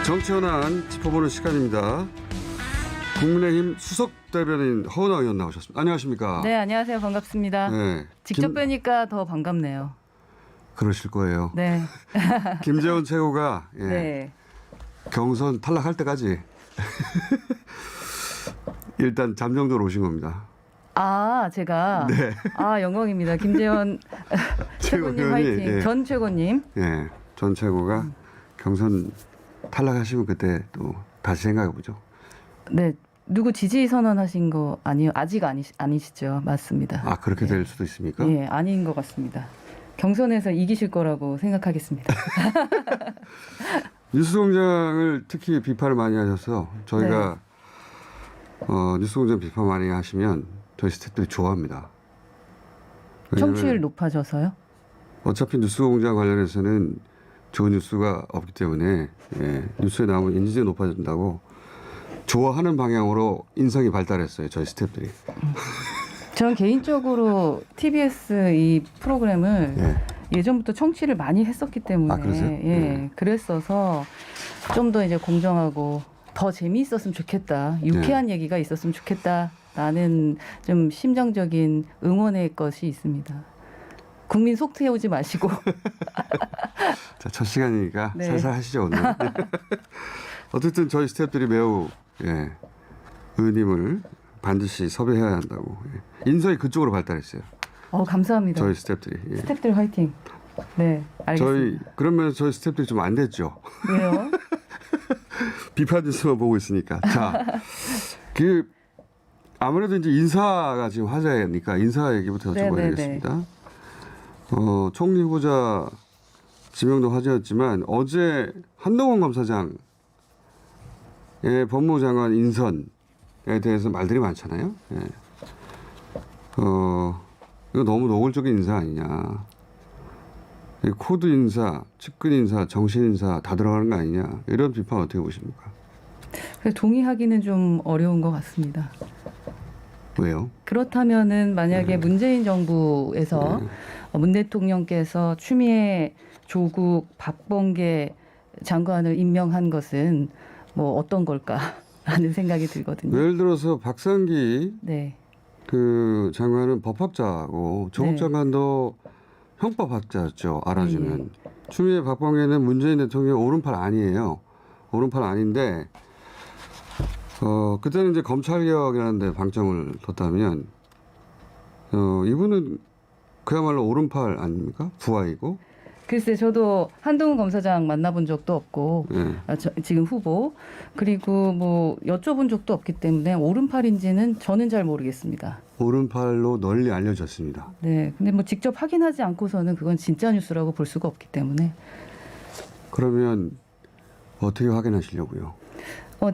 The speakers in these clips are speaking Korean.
정치 현안 짚어보는 시간입니다. 국민의힘 수석 대변인 허은하 의원 나오셨습니다. 안녕하십니까? 네, 안녕하세요. 반갑습니다. 네, 직접 뵈니까 더 반갑네요. 그러실 거예요. 네. 김재원 최고가 네. 경선 탈락할 때까지 일단 잠정도로 오신 겁니다. 아, 제가. 네. 아, 영광입니다. 김재원 최고님 화이팅. 예. 전 최고님. 예, 전 최고가 경선 탈락하시면 그때 또 다시 생각해 보죠. 네. 누구 지지 선언하신 거 아니요? 아직 아니시죠? 맞습니다. 아, 그렇게 네. 될 수도 있습니까? 예, 아닌 것 같습니다. 경선에서 이기실 거라고 생각하겠습니다. 뉴스공장을 특히 비판을 많이 하셔서 저희가 뉴스공장 비판 많이 하시면 저희 스태프들이 좋아합니다. 왜냐면 청취율 높아져서요? 어차피 뉴스공장 관련해서는 좋은 뉴스가 없기 때문에 뉴스에 나오면 인지도가 높아진다고 좋아하는 방향으로 인성이 발달했어요. 저희 스태프들이. 저는 개인적으로 TBS 이 프로그램을 예전부터 청취를 많이 했었기 때문에 아, 그러세요? 예, 그랬어서 좀 더 이제 공정하고 더 재미있었으면 좋겠다, 유쾌한 얘기가 있었으면 좋겠다라는 좀 심정적인 응원의 것이 있습니다. 국민 속 태우지 마시고. 자, 첫 시간이니까 네. 살살 하시죠 오늘. 어쨌든 저희 스태프들이 매우 의원님을 반드시 섭외해야 한다고 인성이 그쪽으로 발달했어요. 감사합니다. 저희 스태프들이. 스태프들 화이팅. 네, 알겠습니다. 그러면 저희 스태프들이 좀 안 됐죠. 왜요? 비판 뉴스만 보고 있으니까. 자, 아무래도 이제 인사가 지금 화제니까 인사 얘기부터 여쭤봐야겠습니다. 총리 후보자 지명도 화제였지만 어제 한동훈 검사장의 법무장관 인선에 대해서 말들이 많잖아요. 이거 너무 노골적인 인사 아니냐. 코드 인사, 측근 인사, 정신 인사 다 들어가는 거 아니냐. 이런 비판 어떻게 보십니까? 동의하기는 좀 어려운 것 같습니다. 왜요? 그렇다면은 만약에 문재인 정부에서 문 대통령께서 추미애, 조국, 박범계 장관을 임명한 것은 뭐 어떤 걸까라는 생각이 들거든요. 예를 들어서 박상기 네. 그 장관은 법학자고 조국 네. 장관도 형법학자였죠. 알아주면. 추미애 박범계는 문재인 대통령의 오른팔 아니에요. 오른팔 아닌데 그때는 이제 검찰개혁이라는 데 방점을 뒀다면 이분은 그야말로 오른팔 아닙니까? 부하이고. 글쎄 저도 한동훈 검사장 만나본 적도 없고 지금 후보 그리고 뭐 여쭤본 적도 없기 때문에 오른팔인지는 저는 잘 모르겠습니다. 오른팔로 널리 알려졌습니다. 네, 근데 뭐 직접 확인하지 않고서는 그건 진짜 뉴스라고 볼 수가 없기 때문에. 그러면 어떻게 확인하시려고요?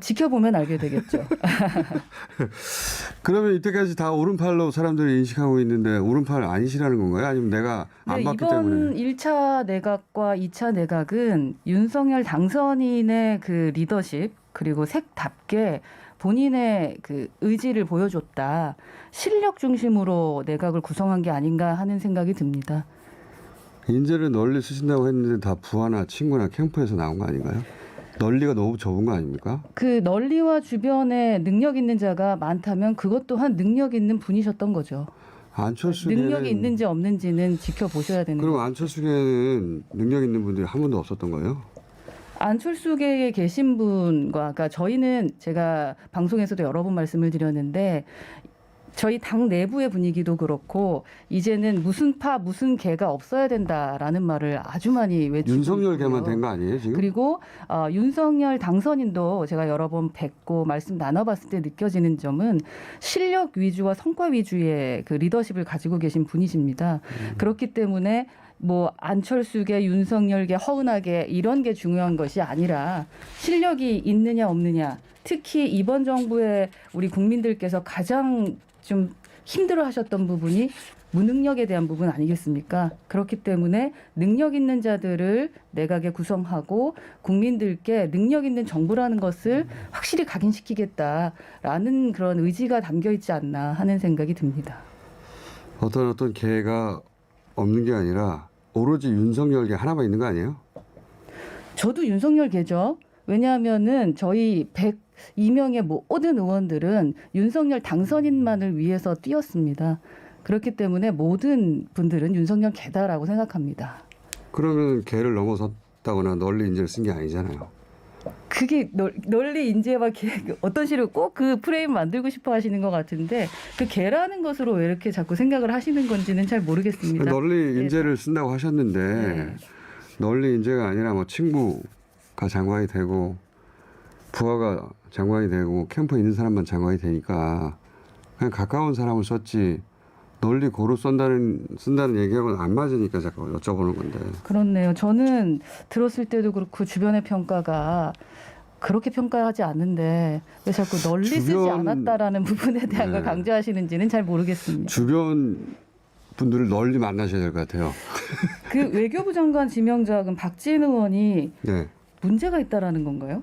지켜보면 알게 되겠죠. 그러면 이때까지 다 오른팔로 사람들이 인식하고 있는데 오른팔 아니시라는 건가요? 아니면 내가 안 봤기 때문에? 이번 1차 내각과 2차 내각은 윤석열 당선인의 그 리더십 그리고 색답게 본인의 그 의지를 보여줬다. 실력 중심으로 내각을 구성한 게 아닌가 하는 생각이 듭니다. 인재를 널리 쓰신다고 했는데 다 부하나 친구나 캠프에서 나온 거 아닌가요? 널리가 너무 적은 거 아닙니까? 그 널리와 주변에 능력 있는 자가 많다면 그것 또한 능력 있는 분이셨던 거죠. 안철수계는 능력이 있는지 없는지는 지켜보셔야 되는 거죠. 그럼 안철수계는 능력 있는 분들이 한 번도 없었던 거예요? 안철수계에 계신 분과 그러니까 저희는 제가 방송에서도 여러 번 말씀을 드렸는데 저희 당 내부의 분위기도 그렇고 이제는 무슨 파 무슨 개가 없어야 된다라는 말을 아주 많이 외치고 윤석열 있고요. 개만 된 거 아니에요 지금? 그리고 윤석열 당선인도 제가 여러 번 뵙고 말씀 나눠봤을 때 느껴지는 점은 실력 위주와 성과 위주의 그 리더십을 가지고 계신 분이십니다. 그렇기 때문에 뭐 안철수계, 윤석열계, 허은하계 이런 게 중요한 것이 아니라 실력이 있느냐 없느냐. 특히 이번 정부의 우리 국민들께서 가장 좀 힘들어하셨던 부분이 무능력에 대한 부분 아니겠습니까? 그렇기 때문에 능력 있는 자들을 내각에 구성하고 국민들께 능력 있는 정부라는 것을 확실히 각인시키겠다라는 그런 의지가 담겨 있지 않나 하는 생각이 듭니다. 어떤 개가 없는 게 아니라 오로지 윤석열계 하나만 있는 거 아니에요? 저도 윤석열 계죠. 왜냐하면은 저희 102명의 모든 의원들은 윤석열 당선인만을 위해서 뛰었습니다. 그렇기 때문에 모든 분들은 윤석열 개다라고 생각합니다. 그러면 개를 넘어섰다거나 널리 인재를 쓴 게 아니잖아요. 그게 널리 인재와 개, 어떤 식으로 꼭 그 프레임 만들고 싶어 하시는 것 같은데 그 개라는 것으로 왜 이렇게 자꾸 생각을 하시는 건지는 잘 모르겠습니다. 널리 인재를 쓴다고 하셨는데 네. 널리 인재가 아니라 뭐 친구가 장관이 되고 부하가 장관이 되고 캠프에 있는 사람만 장관이 되니까 그냥 가까운 사람을 썼지 널리 고루 쓴다는 얘기하고는 안 맞으니까 자꾸 여쭤보는 건데. 그렇네요. 저는 들었을 때도 그렇고 주변의 평가가 그렇게 평가하지 않는데 왜 자꾸 널리 쓰지 않았다라는 부분에 대한 걸 강조하시는지는 잘 모르겠습니다. 주변 분들을 널리 만나셔야 될 것 같아요. 그 외교부 장관 지명자금 박지인 의원이 네. 문제가 있다라는 건가요?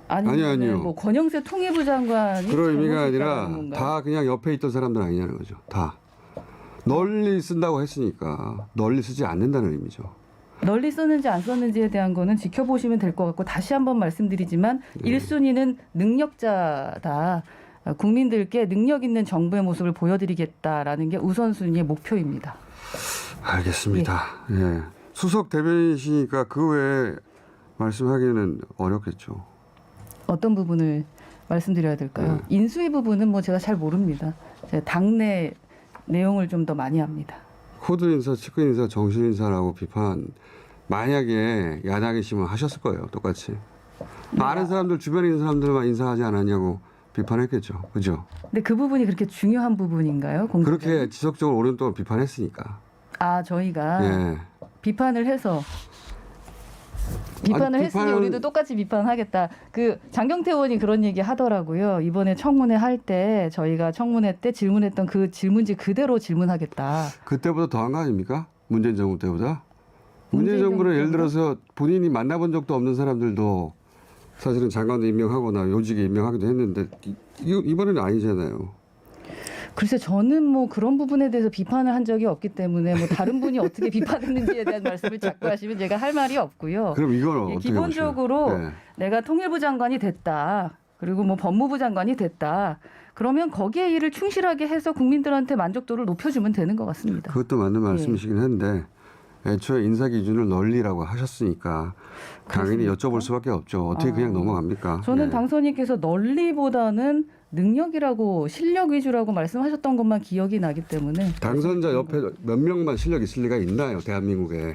아니요. 뭐 권영세 통일부 장관이 그런 의미가 잘못이 있다라는 아니라 건가요? 다 그냥 옆에 있던 사람들 아니냐는 거죠. 다. 널리 쓴다고 했으니까 널리 쓰지 않는다는 의미죠. 널리 썼는지 안 썼는지에 대한 거는 지켜보시면 될 것 같고 다시 한번 말씀드리지만 1순위는 능력자다. 국민들께 능력 있는 정부의 모습을 보여드리겠다라는 게 우선순위의 목표입니다. 알겠습니다. 예. 수석 대변인이시니까 그 외에 말씀하기는 어렵겠죠. 어떤 부분을 말씀드려야 될까요? 인수위 부분은 뭐 제가 잘 모릅니다. 제가 당내 내용을 좀 더 많이 합니다. 코드 인사, 측근 인사, 정신 인사라고 비판 만약에 야당이시면 하셨을 거예요. 똑같이. 많은 사람들 주변에 있는 사람들만 인사하지 않았냐고 비판했겠죠. 그죠? 근데 그 부분이 그렇게 중요한 부분인가요? 공소장이? 그렇게 지속적으로 오랜 동안 비판했으니까. 아 저희가 예. 비판을 했으니 우리도 똑같이 비판하겠다. 그 장경태 의원이 그런 얘기 하더라고요. 이번에 청문회 할 때 저희가 청문회 때 질문했던 그 질문지 그대로 질문하겠다. 그때보다 더한 거 아닙니까? 문재인 정부 때보다. 문재인 정부는 예를 들어서 본인이 만나본 적도 없는 사람들도 사실은 장관도 임명하거나 요직에 임명하기도 했는데 이번에는 아니잖아요. 글쎄 저는 뭐 그런 부분에 대해서 비판을 한 적이 없기 때문에 뭐 다른 분이 어떻게 비판했는지에 대한 말씀을 자꾸 하시면 제가 할 말이 없고요. 그럼 이건 어떻게 기본적으로 보시나요? 네. 내가 통일부 장관이 됐다. 그리고 뭐 법무부 장관이 됐다. 그러면 거기에 일을 충실하게 해서 국민들한테 만족도를 높여주면 되는 것 같습니다. 그것도 맞는 말씀이시긴 한데 애초에 인사 기준을 널리라고 하셨으니까 당연히 여쭤볼 수밖에 없죠. 어떻게 그냥 넘어갑니까? 저는 네. 당선인께서 널리보다는 능력이라고 실력 위주라고 말씀하셨던 것만 기억이 나기 때문에 당선자 옆에 몇 명만 실력 있을 리가 있나요? 대한민국에.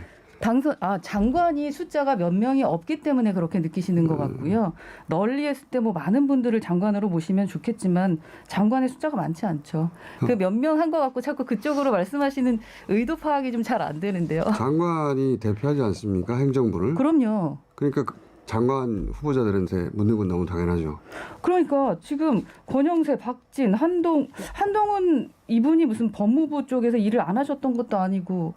장관이 숫자가 몇 명이 없기 때문에 그렇게 느끼시는 것 같고요. 널리 했을 때 뭐 많은 분들을 장관으로 모시면 좋겠지만 장관의 숫자가 많지 않죠. 그 몇 명 한 것 같고 자꾸 그쪽으로 말씀하시는 의도 파악이 좀 잘 안 되는데요. 장관이 대표하지 않습니까? 행정부를. 그럼요. 그러니까 장관 후보자들한테 묻는 건 너무 당연하죠. 그러니까 지금 권영세, 박진, 한동훈 이분이 무슨 법무부 쪽에서 일을 안 하셨던 것도 아니고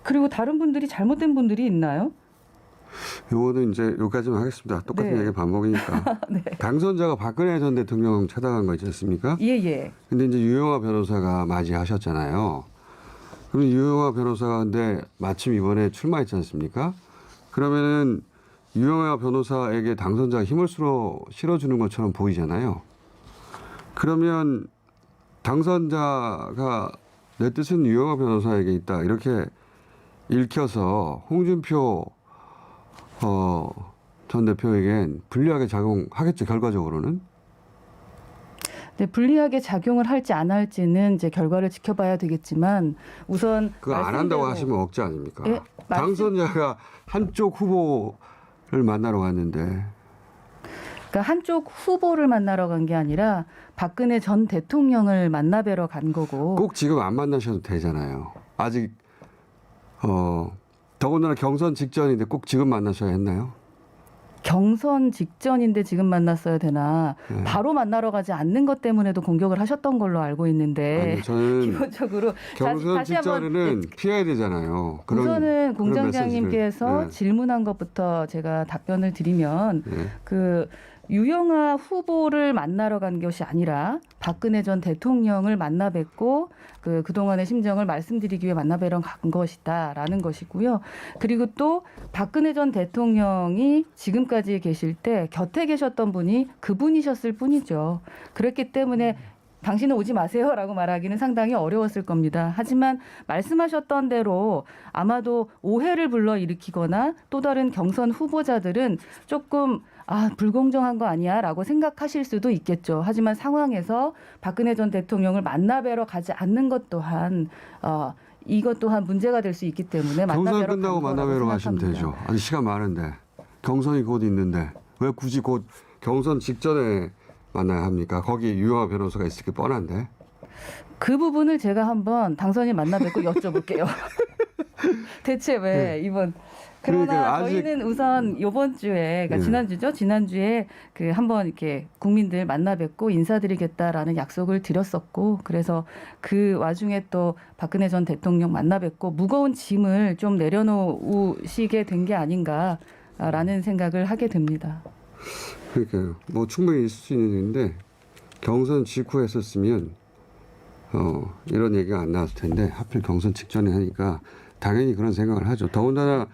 그리고 다른 분들이 잘못된 분들이 있나요? 요거는 이제 여기까지만 하겠습니다. 똑같은 네. 얘기 반복이니까. 네. 당선자가 박근혜 전 대통령 찾아간 거 있지 않습니까? 예. 근데 이제 유영하 변호사가 맞이하셨잖아요. 그럼 유영하 변호사가 근데 마침 이번에 출마했지 않습니까? 그러면은 유영하 변호사에게 당선자가 힘을 실어주는 것처럼 보이잖아요. 그러면 당선자가 내 뜻은 유영하 변호사에게 있다. 이렇게 읽혀서 홍준표 전 대표에겐 불리하게 작용하겠죠. 결과적으로는. 네, 불리하게 작용을 할지 안 할지는 이제 결과를 지켜봐야 되겠지만 우선 그거 안 한다고 하시면 억지 아닙니까? 예, 당선자가 한쪽 후보를 만나러 갔는데. 그러니까 한쪽 후보를 만나러 간 게 아니라 박근혜 전 대통령을 만나 뵈러 간 거고. 꼭 지금 안 만나셔도 되잖아요. 아직 더군다나 경선 직전인데 꼭 지금 만나셔야 했나요? 경선 직전인데 지금 만났어야 되나. 네. 바로 만나러 가지 않는 것 때문에도 공격을 하셨던 걸로 알고 있는데. 아니, 저는 기본적으로 경선 다시 한번 직전에는 피해야 되잖아요. 우선은 그런 공장장님께서 메시지를. 네. 질문한 것부터 제가 답변을 드리면 네. 그 유영아 후보를 만나러 간 것이 아니라 박근혜 전 대통령을 만나 뵙고 그동안의 심정을 말씀드리기 위해 만나 뵈러 간 것이다라는 것이고요. 그리고 또 박근혜 전 대통령이 지금까지 계실 때 곁에 계셨던 분이 그분이셨을 뿐이죠. 그랬기 때문에 당신은 오지 마세요라고 말하기는 상당히 어려웠을 겁니다. 하지만 말씀하셨던 대로 아마도 오해를 불러일으키거나 또 다른 경선 후보자들은 조금 불공정한 거 아니야 라고 생각하실 수도 있겠죠. 하지만 상황에서 박근혜 전 대통령을 만나 뵈러 가지 않는 것 또한 이것 또한 문제가 될 수 있기 때문에 만나 경선 뵈러 끝나고 간 만나 거라고 뵈러 가시면 생각합니다. 되죠. 아직 시간 많은데 경선이 곧 있는데 왜 굳이 곧 경선 직전에 만나야 합니까? 거기 유영아 변호사가 있을 게 뻔한데. 그 부분을 제가 한번 당선인 만나 뵙고 여쭤볼게요. 대체 왜 이번 그러나 그러니까 아직- 저희는 우선 이번 주에 그러니까 지난주죠. 지난주에 한번 이렇게 국민들 만나 뵙고 인사드리겠다라는 약속을 드렸었고 그래서 그 와중에 또 박근혜 전 대통령 만나 뵙고 무거운 짐을 좀 내려놓으시게 된 게 아닌가라는 생각을 하게 됩니다. 그러니까요. 뭐 충분히 있을 수 있는 일인데 경선 직후에 했었으면 이런 얘기가 안 나왔을 텐데 하필 경선 직전에 하니까 당연히 그런 생각을 하죠. 더군다나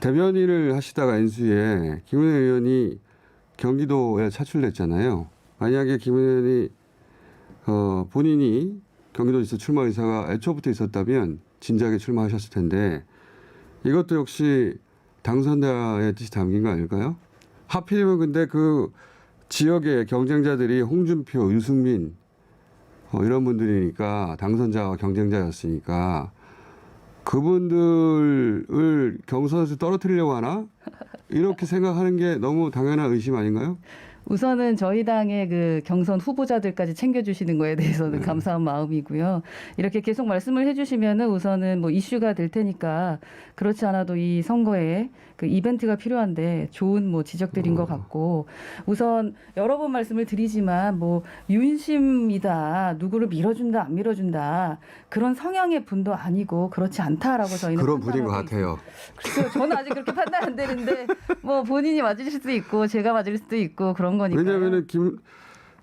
대변인을 하시다가 NC에 김은혜 의원이 경기도에 차출됐잖아요. 만약에 김은혜 의원이 본인이 경기도지사 출마 의사가 애초부터 있었다면 진작에 출마하셨을 텐데 이것도 역시 당선자의 뜻이 담긴 거 아닐까요? 하필이면 근데 그 지역의 경쟁자들이 홍준표, 유승민 이런 분들이니까 당선자와 경쟁자였으니까 그분들을 경선에서 떨어뜨리려고 하나? 이렇게 생각하는 게 너무 당연한 의심 아닌가요? 우선은 저희 당의 그 경선 후보자들까지 챙겨주시는 거에 대해서는 감사한 마음이고요. 이렇게 계속 말씀을 해주시면은 우선은 뭐 이슈가 될 테니까 그렇지 않아도 이 선거에 그 이벤트가 필요한데 좋은 뭐 지적들인 것 같고 우선 여러 번 말씀을 드리지만 뭐 윤심이다 누구를 밀어준다 안 밀어준다 그런 성향의 분도 아니고 그렇지 않다라고 저희는 그런 분인 것 판단하고 같아요. 글쎄요, 저는 아직 그렇게 판단 안 되는데 뭐 본인이 맞을 수도 있고 제가 맞을 수도 있고 그런 거니까. 왜냐하면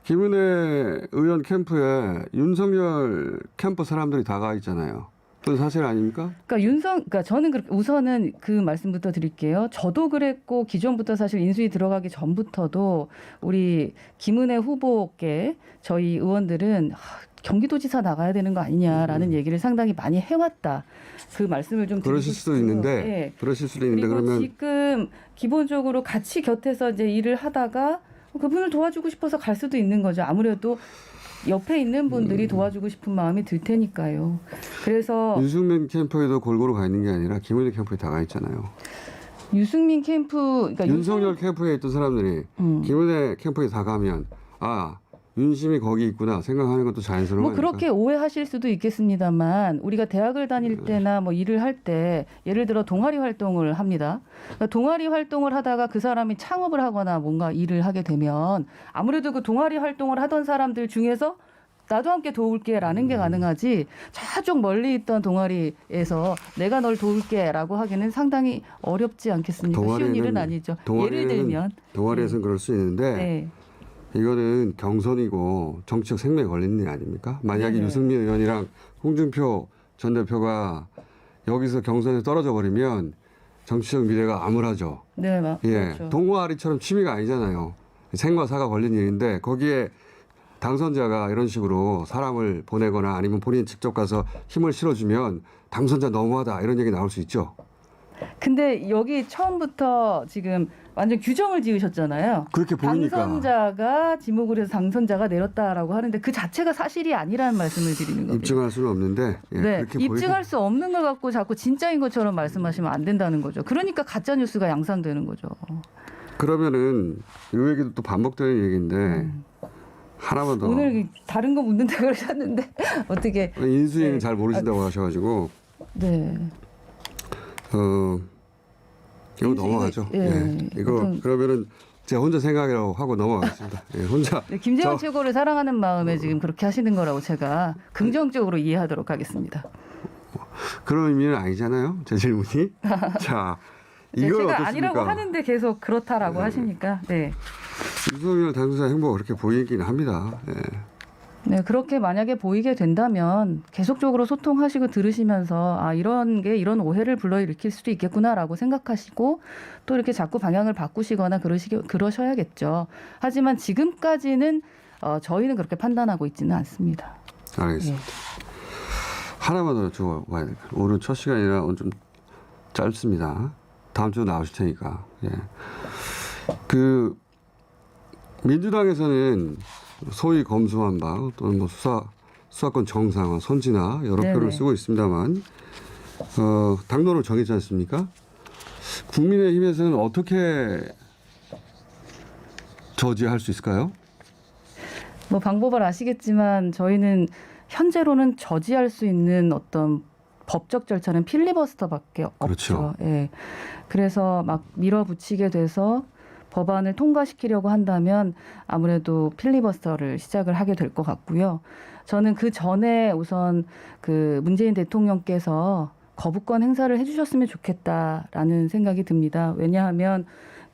김은혜 의원 캠프에 윤석열 캠프 사람들이 다 가 있잖아요. 그건 사실 아닙니까? 그러니까 저는 우선은 그 말씀부터 드릴게요. 저도 그랬고 기존부터 사실 인수위 들어가기 전부터도 우리 김은혜 후보께 저희 의원들은 경기도지사 나가야 되는 거 아니냐라는 얘기를 상당히 많이 해왔다. 그 말씀을 좀 드리고 그러실 수도 싶고요. 있는데, 네. 그러실 수도 있는데 그리고 그러면 지금 기본적으로 같이 곁에서 이제 일을 하다가 그분을 도와주고 싶어서 갈 수도 있는 거죠. 아무래도 옆에 있는 분들이 도와주고 싶은 마음이 들 테니까요. 그래서 유승민 캠프에도 골고루 가 있는 게 아니라 김은혜 캠프에 다 가 있잖아요. 유승민 캠프, 그러니까 윤석열 캠프에 있던 사람들이 김은혜 캠프에 다 가면 윤심이 거기 있구나 생각하는 것도 자연스러운 뭐 거니까. 그렇게 오해하실 수도 있겠습니다만 우리가 대학을 다닐 때나 뭐 일을 할 때 예를 들어 동아리 활동을 합니다. 그러니까 동아리 활동을 하다가 그 사람이 창업을 하거나 뭔가 일을 하게 되면 아무래도 그 동아리 활동을 하던 사람들 중에서 나도 함께 도울게라는 게 가능하지 저쪽 멀리 있던 동아리에서 내가 널 도울게라고 하기는 상당히 어렵지 않겠습니까? 쉬운 일은 아니죠. 예를 들면 동아리에서는 그럴 수 있는데 네. 이거는 경선이고 정치적 생명에 걸리는 일 아닙니까? 만약에 네네. 유승민 의원이랑 홍준표 전 대표가 여기서 경선에 떨어져 버리면 정치적 미래가 암울하죠. 네, 예, 그렇죠. 동아리처럼 취미가 아니잖아요. 생과 사가 걸린 일인데 거기에 당선자가 이런 식으로 사람을 보내거나 아니면 본인 직접 가서 힘을 실어주면 당선자 너무하다 이런 얘기 나올 수 있죠. 근데 여기 처음부터 지금 완전 규정을 지으셨잖아요. 그렇게 보이니까. 당선자가 지목을 해서 당선자가 내렸다라고 하는데 그 자체가 사실이 아니라는 말씀을 드리는 겁니다. 입증할 수는 없는데 예, 네, 그렇게 입증할 수 없는 걸 갖고 자꾸 진짜인 것처럼 말씀하시면 안 된다는 거죠. 그러니까 가짜 뉴스가 양산되는 거죠. 그러면은 이 얘기도 또 반복되는 얘기인데 하나만 더. 오늘 다른 거 묻는다 그러셨는데 어떻게? 인수위는 네. 잘 모르신다고 하셔가지고 네. 이거 인수위가- 넘어가죠. 예. 예. 이거 어떤- 그러면은 제가 혼자 생각이라고 하고 넘어가겠습니다. 예, 혼자. 네, 김재원 최고를 사랑하는 마음에 지금 그렇게 하시는 거라고 제가 긍정적으로 이해하도록 하겠습니다. 그런 의미는 아니잖아요. 제 질문이. 자, 네, 이걸 제가 어떻습니까? 아니라고 하는데 계속 그렇다라고 하시니까 네. 윤석열 당선자 행보가 그렇게 보이긴 합니다. 예. 네, 그렇게 만약에 보이게 된다면 계속적으로 소통하시고 들으시면서 아, 이런 게 이런 오해를 불러일으킬 수도 있겠구나라고 생각하시고 또 이렇게 자꾸 방향을 바꾸시거나 그러셔야겠죠. 하지만 지금까지는 저희는 그렇게 판단하고 있지는 않습니다. 알겠습니다. 하나만 더 줘봐야 될까요? 오늘 첫 시간이라 오늘 좀 짧습니다. 다음 주도 나오실 테니까. 예. 그 민주당에서는 소위 검수완박 또는 뭐 수사권 정상화, 선진화 여러 네네. 표현을 쓰고 있습니다만 당론을 정했지 않습니까? 국민의힘에서는 어떻게 저지할 수 있을까요? 뭐 방법을 아시겠지만 저희는 현재로는 저지할 수 있는 어떤 법적 절차는 필리버스터밖에 그렇죠. 없죠. 예. 그래서 막 밀어붙이게 돼서 법안을 통과시키려고 한다면 아무래도 필리버스터를 시작을 하게 될 것 같고요. 저는 그 전에 우선 그 문재인 대통령께서 거부권 행사를 해주셨으면 좋겠다라는 생각이 듭니다. 왜냐하면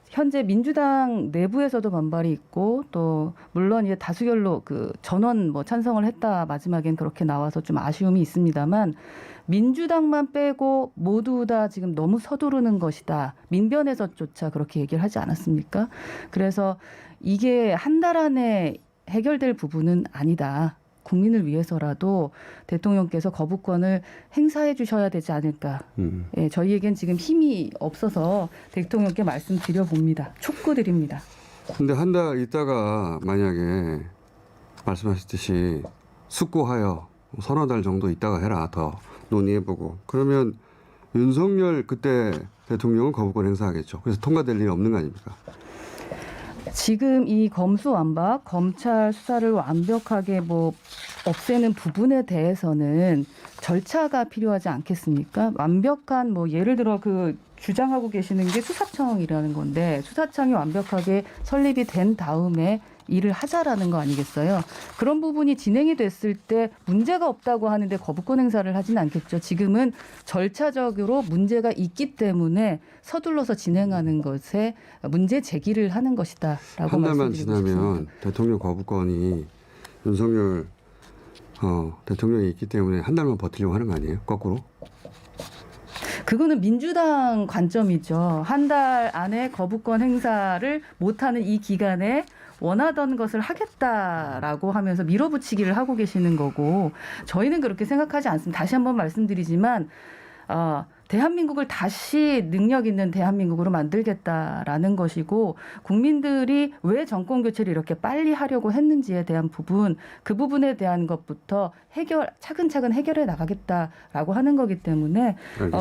현재 민주당 내부에서도 반발이 있고 또 물론 이제 다수결로 그 전원 뭐 찬성을 했다 마지막엔 그렇게 나와서 좀 아쉬움이 있습니다만 민주당만 빼고 모두 다 지금 너무 서두르는 것이다. 민변에서조차 그렇게 얘기를 하지 않았습니까? 그래서 이게 한 달 안에 해결될 부분은 아니다. 국민을 위해서라도 대통령께서 거부권을 행사해 주셔야 되지 않을까. 예, 저희에겐 지금 힘이 없어서 대통령께 말씀드려 봅니다. 촉구드립니다. 근데 한 달 있다가 만약에 말씀하셨듯이 숙고하여 서너 달 정도 있다가 해라. 더 논의해보고. 그러면 윤석열 그때 대통령은 거부권 행사하겠죠. 그래서 통과될 일이 없는 거 아닙니까? 지금 이 검수완박, 검찰 수사를 완벽하게 뭐 없애는 부분에 대해서는 절차가 필요하지 않겠습니까? 완벽한 뭐 예를 들어 그 주장하고 계시는 게 수사청이라는 건데 수사청이 완벽하게 설립이 된 다음에 일을 하자라는 거 아니겠어요? 그런 부분이 진행이 됐을 때 문제가 없다고 하는데 거부권 행사를 하진 않겠죠. 지금은 절차적으로 문제가 있기 때문에 서둘러서 진행하는 것에 문제 제기를 하는 것이다라고 한 달만 말씀드리고 지나면 싶습니다. 대통령 거부권이 윤석열 대통령이 있기 때문에 한 달만 버티려고 하는 거 아니에요? 거꾸로? 그거는 민주당 관점이죠. 한 달 안에 거부권 행사를 못하는 이 기간에 원하던 것을 하겠다라고 하면서 밀어붙이기를 하고 계시는 거고 저희는 그렇게 생각하지 않습니다. 다시 한번 말씀드리지만 대한민국을 다시 능력 있는 대한민국으로 만들겠다라는 것이고 국민들이 왜 정권 교체를 이렇게 빨리 하려고 했는지에 대한 부분 그 부분에 대한 것부터 차근차근 해결해 나가겠다라고 하는 거기 때문에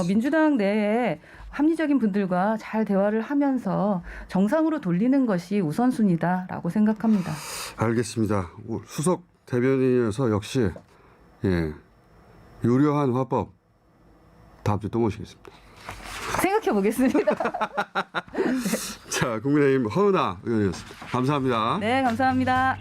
민주당 내에 합리적인 분들과 잘 대화를 하면서 정상으로 돌리는 것이 우선순위다라고 생각합니다. 알겠습니다. 수석 대변인이어서 역시 유려한 화법 다음 주에 또 모시겠습니다. 생각해 보겠습니다. 자, 국민의힘 허은하 의원이었습니다. 감사합니다. 네, 감사합니다.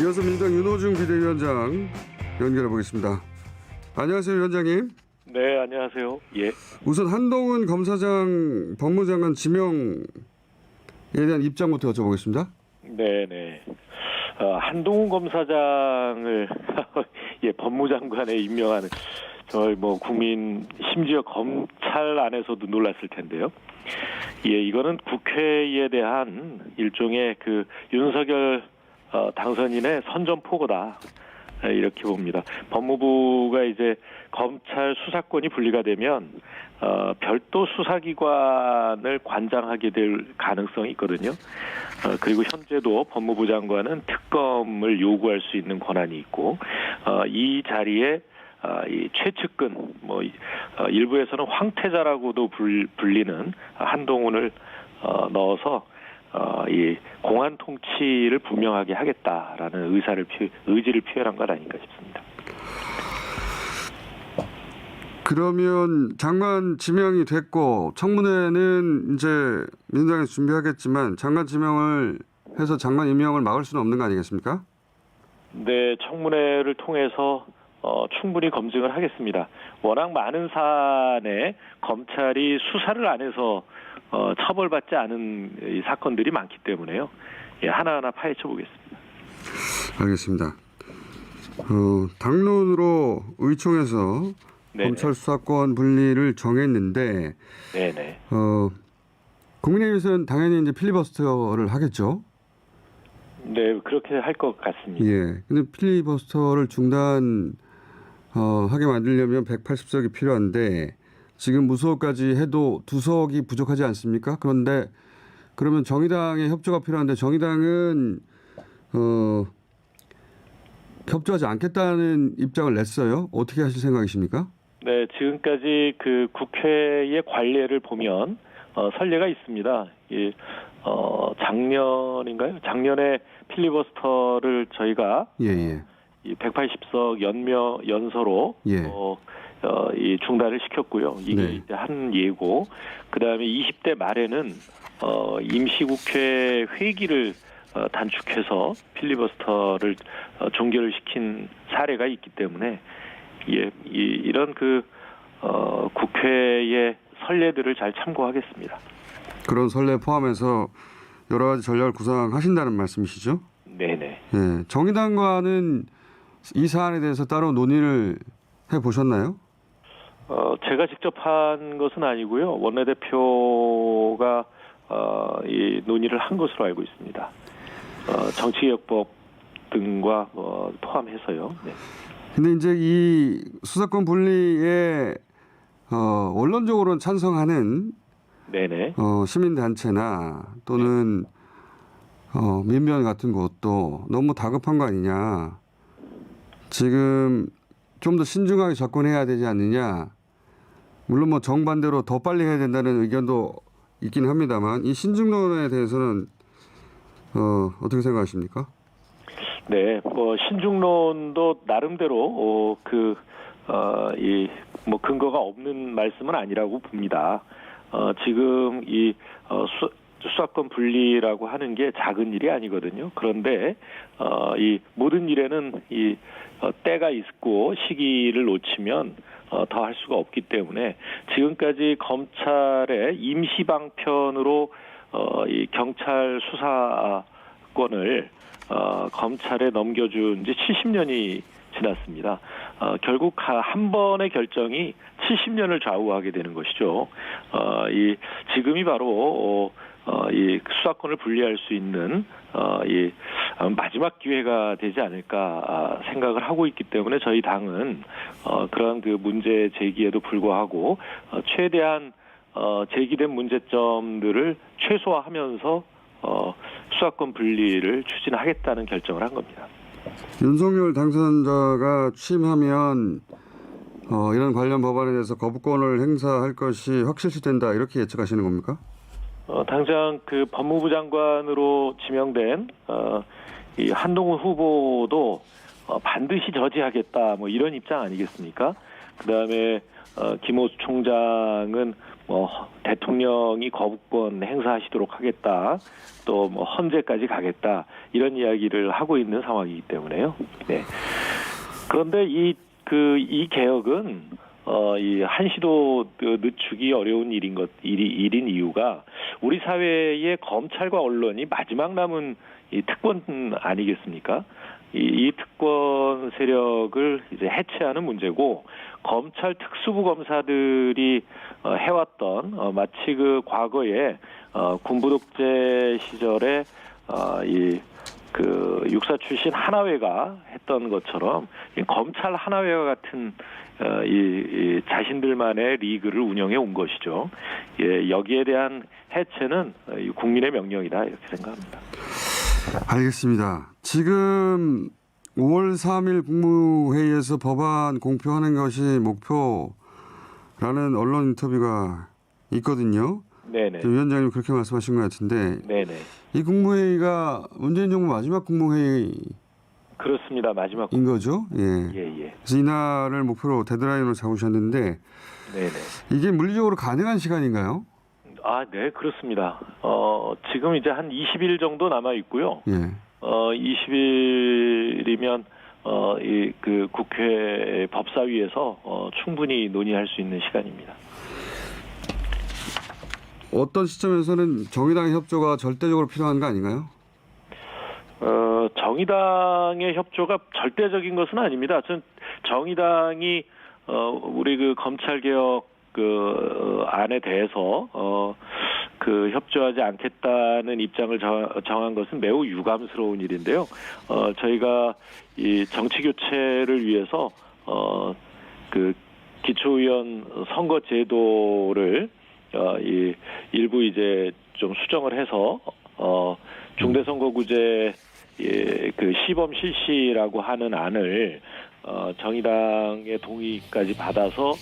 이어서 민주당 윤호중 비대위원장 연결해 보겠습니다. 안녕하세요, 위원장님. 네, 안녕하세요. 예. 우선 한동훈 검사장 법무장관 지명에 대한 입장부터 여쭤보겠습니다. 네, 네. 한동훈 검사장을 법무장관에 임명하는 저희 뭐 국민 심지어 검찰 안에서도 놀랐을 텐데요. 예, 이거는 국회에 대한 일종의 그 윤석열 당선인의 선전포고다. 이렇게 봅니다. 법무부가 이제 검찰 수사권이 분리가 되면 별도 수사기관을 관장하게 될 가능성이 있거든요. 그리고 현재도 법무부 장관은 특검을 요구할 수 있는 권한이 있고 이 자리에 이 최측근 일부에서는 황태자라고도 불리는 한동훈을 넣어서 이 공안 통치를 분명하게 하겠다라는 의지를 표현한 것 아닌가 싶습니다. 그러면 장관 지명이 됐고 청문회는 이제 민주당에서 준비하겠지만 장관 지명을 해서 장관 임명을 막을 수는 없는 거 아니겠습니까? 네, 청문회를 통해서 충분히 검증을 하겠습니다. 워낙 많은 사안에 검찰이 수사를 안 해서 처벌받지 않은 이 사건들이 많기 때문에요. 예, 하나하나 파헤쳐 보겠습니다. 알겠습니다. 당론으로 의총에서 네네. 검찰 수사권 분리를 정했는데 네네. 국민의힘에서는 당연히 이제 필리버스터를 하겠죠. 네, 그렇게 할 것 같습니다. 예. 근데 필리버스터를 하게 만들려면 180석이 필요한데 지금 무소속까지 해도 2석이 부족하지 않습니까? 그런데 그러면 정의당의 협조가 필요한데 정의당은 협조하지 않겠다는 입장을 냈어요. 어떻게 하실 생각이십니까? 네, 지금까지 그 국회의 관례를 보면 선례가 있습니다. 작년인가요? 작년에 필리버스터를 저희가 예. 이 180석 연서로 예. 이 중단을 시켰고요. 이게 네. 이제 한 예고. 그다음에 20대 말에는 임시국회 회기를 단축해서 필리버스터를 종결을 시킨 사례가 있기 때문에 이런 국회의 선례들을 잘 참고하겠습니다. 그런 선례 포함해서 여러 가지 전략을 구상하신다는 말씀이시죠? 네네. 예. 정의당과는 이 사안에 대해서 따로 논의를 해보셨나요? 제가 직접 한 것은 아니고요. 원내대표가 이 논의를 한 것으로 알고 있습니다. 정치개혁법 등과 포함해서요. 네. 근데 이제 이 수사권 분리에 원론적으로는 찬성하는 네네. 시민단체나 또는 민변 같은 곳도 너무 다급한 거 아니냐. 지금 좀 더 신중하게 접근해야 되지 않느냐. 물론 뭐 정반대로 더 빨리 해야 된다는 의견도 있긴 합니다만 이 신중론에 대해서는 어떻게 생각하십니까? 네, 신중론도 나름대로 근거가 없는 말씀은 아니라고 봅니다. 지금 이 수사권 분리라고 하는 게 작은 일이 아니거든요. 그런데 이 모든 일에는 이 때가 있고 시기를 놓치면 더 할 수가 없기 때문에 지금까지 검찰의 임시방편으로 이 경찰 수사권을 검찰에 넘겨준 지 70년이 지났습니다. 결국 한 번의 결정이 70년을 좌우하게 되는 것이죠. 지금이 바로 이 수사권을 분리할 수 있는 이 마지막 기회가 되지 않을까 생각을 하고 있기 때문에 저희 당은 그런 그 문제 제기에도 불구하고 최대한 제기된 문제점들을 최소화하면서 수사권 분리를 추진하겠다는 결정을 한 겁니다. 윤석열 당선자가 취임하면 이런 관련 법안에 대해서 거부권을 행사할 것이 확실시된다 이렇게 예측하시는 겁니까? 당장 그 법무부 장관으로 지명된 이 한동훈 후보도 반드시 저지하겠다 뭐 이런 입장 아니겠습니까? 그다음에 김호수 총장은 대통령이 거부권 행사하시도록 하겠다. 또 헌재까지 가겠다. 이런 이야기를 하고 있는 상황이기 때문에요. 네. 그런데 이 개혁은 이 한시도 늦추기 어려운 일인 이유가 우리 사회의 검찰과 언론이 마지막 남은 이 특권 아니겠습니까? 이 특권 세력을 이제 해체하는 문제고 검찰 특수부 검사들이 해왔던 마치 그 과거에 군부 독재 시절에 육사 출신 하나회가 했던 것처럼 검찰 하나회와 같은 이 자신들만의 리그를 운영해 온 것이죠. 예, 여기에 대한 해체는 국민의 명령이다 이렇게 생각합니다. 알겠습니다. 지금 5월 3일 국무회의에서 법안 공표하는 것이 목표라는 언론 인터뷰가 있거든요. 네네. 위원장님 그렇게 말씀하신 것 같은데 네네. 이 국무회의가 문재인 정부 마지막 국무회의 그렇습니다. 마지막 인 거죠. 예. 예. 그래서 이날을 목표로 데드라인으로 잡으셨는데 네네. 이게 물리적으로 가능한 시간인가요? 아, 네, 그렇습니다. 지금 이제 한 20일 정도 남아 있고요. 예. 20일이면 이 그 국회 법사위에서 충분히 논의할 수 있는 시간입니다. 어떤 시점에서는 정의당의 협조가 절대적으로 필요한 거 아닌가요? 정의당의 협조가 절대적인 것은 아닙니다. 전 정의당이 우리 그 검찰 개혁 그 안에 대해서 그 협조하지 않겠다는 입장을 정한 것은 매우 유감스러운 일인데요. 저희가 이 정치 교체를 위해서 그 기초의원 선거 제도를 이 일부 이제 좀 수정을 해서 중대선거구제 그 시범 실시라고 하는 안을 정의당의 동의까지 받아서